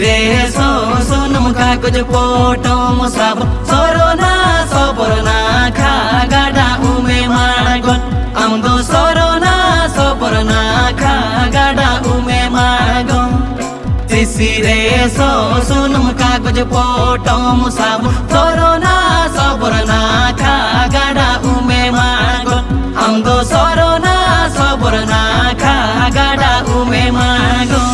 रे सो सुनम कागज पोटम सब सरोना सबरना खा गाडा उमे मागन आमदो सरोना सबरना खा गाडा उमे मागन रे सो सुनम कागज पोटम सब सरोना सबरना खा गाडा उमे मागन आमदो सरोना सबरना खा गाडा उमे मागन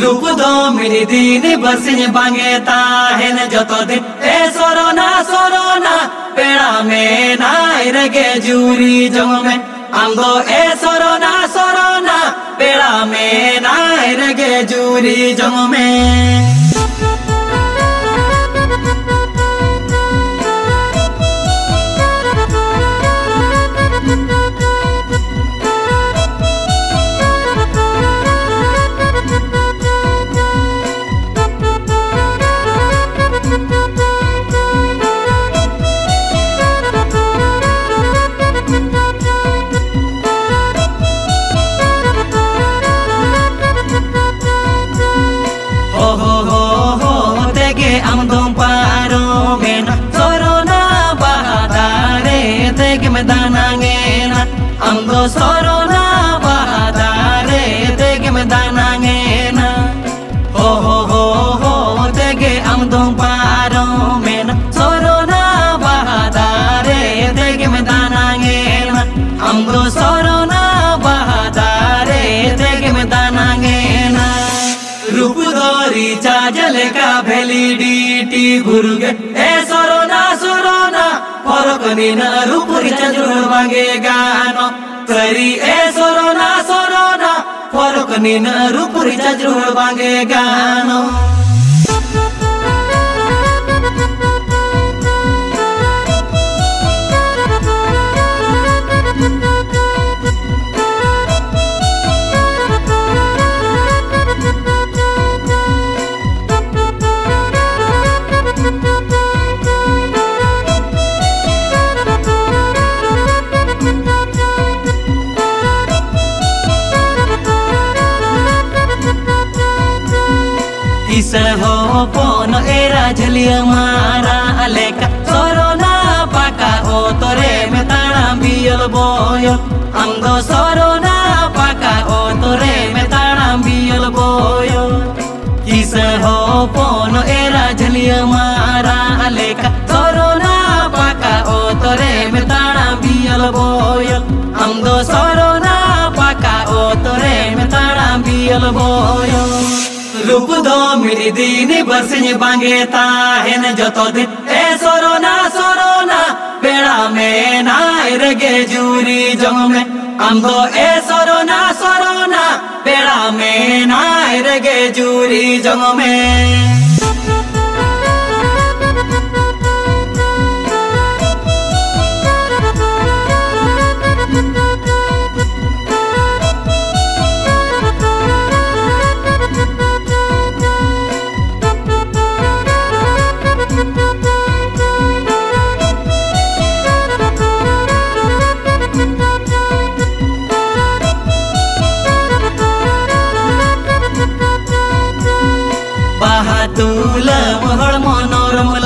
रूप दो मेरी दिन बसिन बांगे ताहेन जतो दिन ए सरोना सरोना पेड़ा में नाई रगे जूरी जंग में आंगो ए सरोना सरोना पेड़ा में नाई रगे जूरी जंग में Amdo sorona bahadare tege me danangena ho ho ho ho tege amdo paro mena sorona bahadare tege me danangena amdo sorona bahadare tege me danangena रूप धोरी चाजल का भेलिडिटी गुरुगे ए सरोना सरोना फरकनी न रूप चजुर बागे गानो तरी ए सरोना सरोना फरकनी न रूप चजुर बागे गानो हो पोन एरा झलिया मारा अलेका सरोना पाका ओ तोरे में ताड़ा बियल बोयो अंगो सरोना पाका ओ तोरे में ताड़ा बियल बोयो किस हो पोन एरा झलिया मारा अलेका सरोना पाका ओ तोरे में ताड़ा बियल बोयो अंगो सरोना पाका ओ तोरे में ताड़ा बियल बोयो रूप दो मेरी दिन बसिन बांगे ताहेन जतो दिन ए सरोना सरोना पेड़ा में नाई रगे जूरी जंग में आमदो ए सरोना सरोना पेड़ा में नाई रगे जूरी जंग में तुला महड़ मनोरमल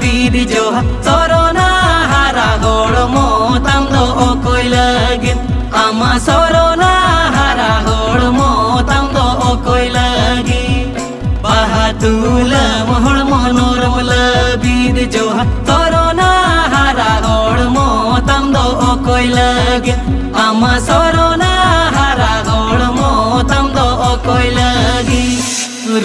बीर जो सरोना हारा गोड़ मो तम दो ओ कोई लगिन आमा सरोना हारा गोड़ मो तम दो ओ कोई लगी तुला महड़ मनोरमल बीर जो सरोना हारा गोड़ मो तम दो ओ कोई लगिन आमा सरोना हारा गोड़ मो तम दो ओ कोई लगी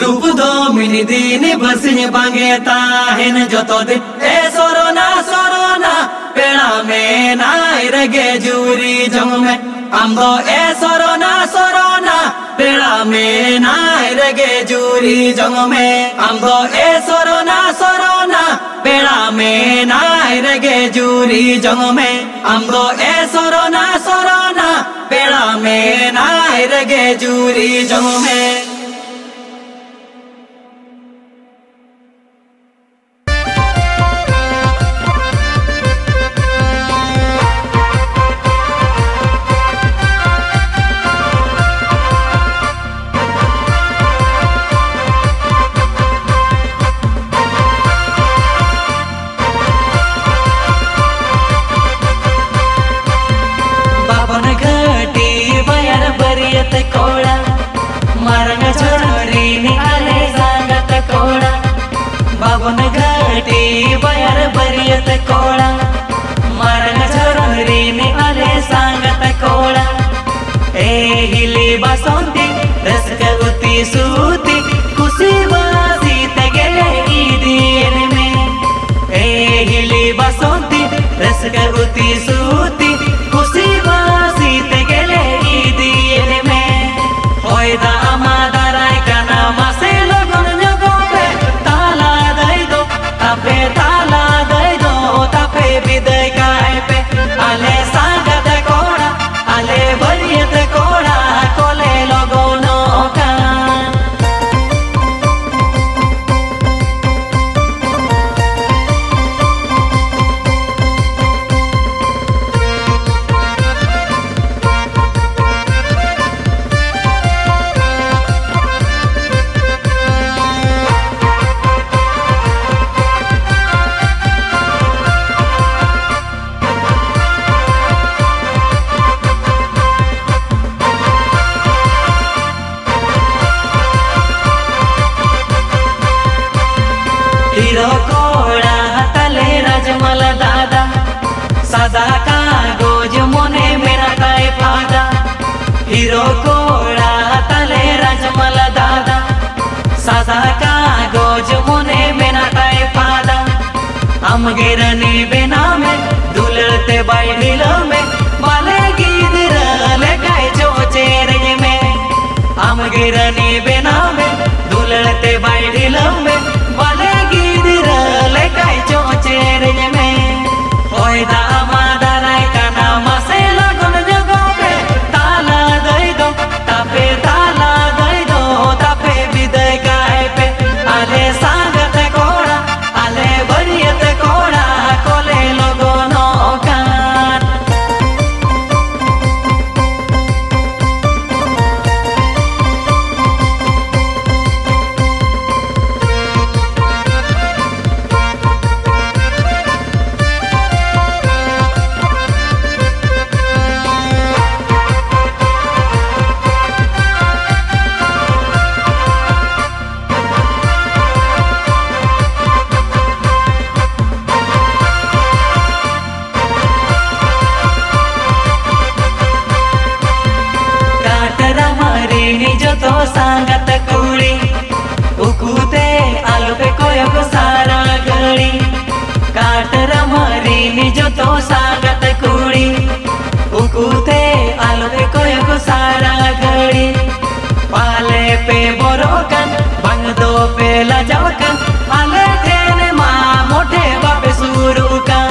रूप दो मिनी दिन बसिन बांगे ताहेन जतो दिन ए सरोना सरोना पेड़ा में नाई रगे जूरी जंग में आमदो ए सरोना सरोना पेड़ा में नाई रगे जूरी जंग में आमदो ए सरोना सरोना पेड़ा में नाई रगे जूरी जंग में आमदो ए सरोना सरोना पेड़ा में नाई रगे जूरी जंग में बरियत कोड़ा मारंग झरन रीने आले सांगत कोड़ा ए हिली बसंती रसक उती सूती खुशी बासी तगले ईदीन में ए हिली बसंती रसक उती सूती खुशी बासी तगले ईदीन में होयदा अमादाराय काना मासे लगन जगोपे ताला दई दो तापे विदय काय पे आले सांगत कोड़ा आले बरियत कोड़ा कोले लगोनो का हीरो कोड़ा तले रजमल दादा सदा का गोज मोने मेरा ताए पादा हीरो कोड़ा तले रजमल दादा सदा का गोज मोने मेरा ताए पादा हम गिरनी बिना में दुलते बैठिल में बाले गिर लगाए चोचे रज में हम गिरनी बिना में दुलते बैठिल में बाले लेकाय चोचे रज में होयदा अमादाराय काना मासे लगन जगोपे ताला दई दो तापे विदय काय पे आले सांगत कोड़ा आले बरियत कोड़ा कोले लगोनो कान जो तो सांगत कुड़ी उकुते आलू पे कोयो सारा घड़ी काटर मरी जो तो सांगत कुड़ी उकुते आलू पे कोयो सारा घड़ी पाले पे बोरोकन बंग दो पे लजावकन आले ठेने माँ मोटे बापे सुरू का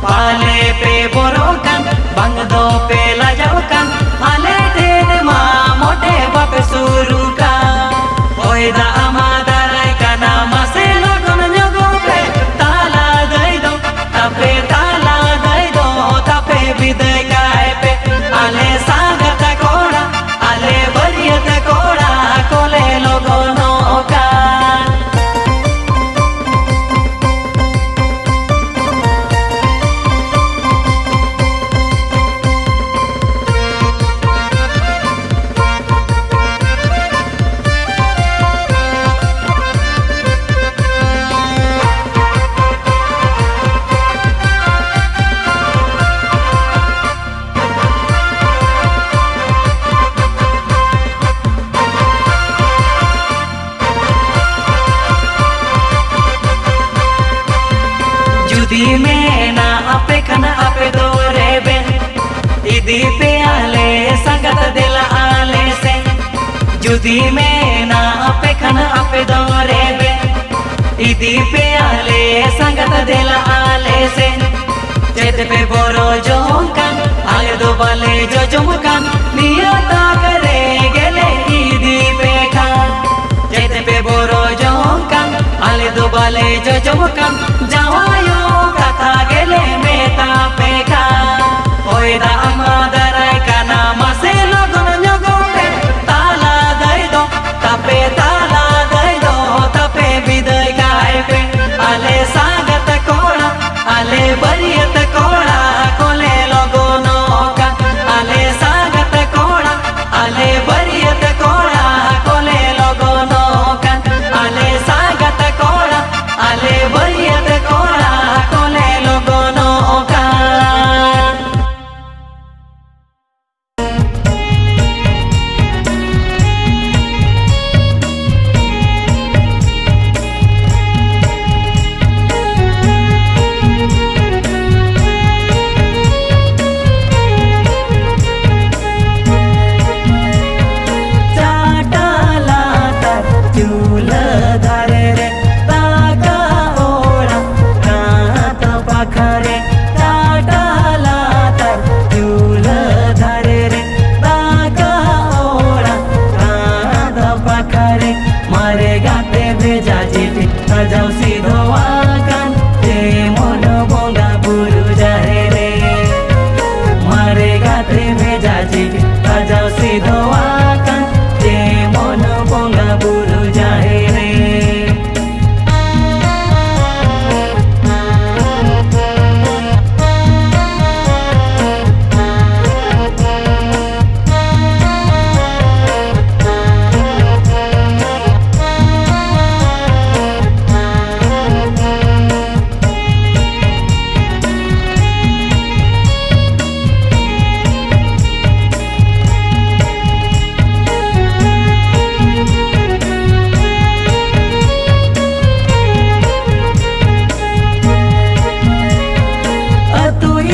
पाले पे बोरोकन बंग दो पे लजावकन आले ठेने माँ मोटे बाप सुरू का होयदा अमादाराय काना मासे लगन जगोपे ताला दई दो तापे विदय काय पे आले सांगत कोड़ा आले बरियत कोड़ा कोले लगोनो का जुदी में ना आपे खना आपे दो रेबे इदी पे आले संगत दिल आले से जुदी में ना आपे खना आपे दो रेबे इदी पे आले संगत दिल आले से चेत पे बोरो जोंकन आले दो बाले जो जुमकन नियता करे गेले इदी पे खा चेत पे बोरो जोंकन आले दो बाले जो जुमकन जावायो कथा गेले मेता पे खा होयदा अमादाराय काना मासे लगन जगोपे ताला दई दो तापे ताला दई दो sajau sidoakan jemon bonga buru jahre mare gatre bheja chit sajau sidoakan jemon bonga buru jahre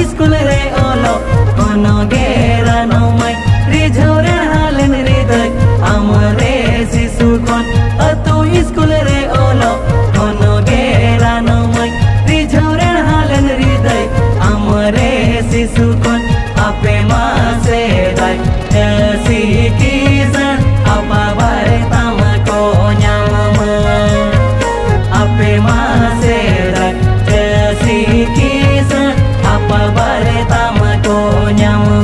School re olo kono gera no mai rijore halen ridai amare sisu kon atu school re olo kono gera no mai rijore halen ridai amare sisu kon ape ma se dai si kizan apa bare tam ko nyama ape ma se dai si kizan apa bare tam ko nyama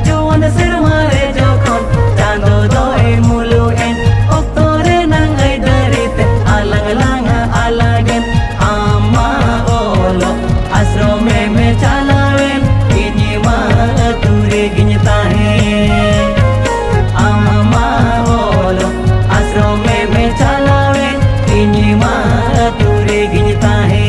Juan sermare jokon chando doi muluen oktore nang ai darite alang langa alagen amma olo asrome me chalawen ini ma ture ginyta hai amma olo asrome me chalawen ini ma ture ginyta hai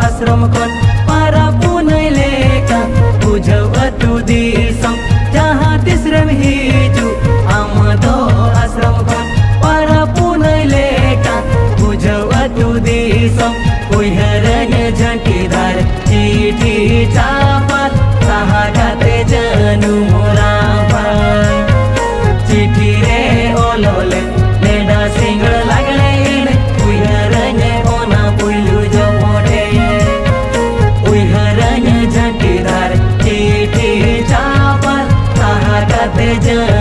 आश्रम kon para punai leka bujau atu disam jaha tisram hiju amado ashram kon para punai leka bujau atu disam koi haranya jhanti dar chithi chapat sahagate janu murapa chithi re olole leda singal lagle koi haranya ona puilu jhanti dar chithi chapat sahagate janu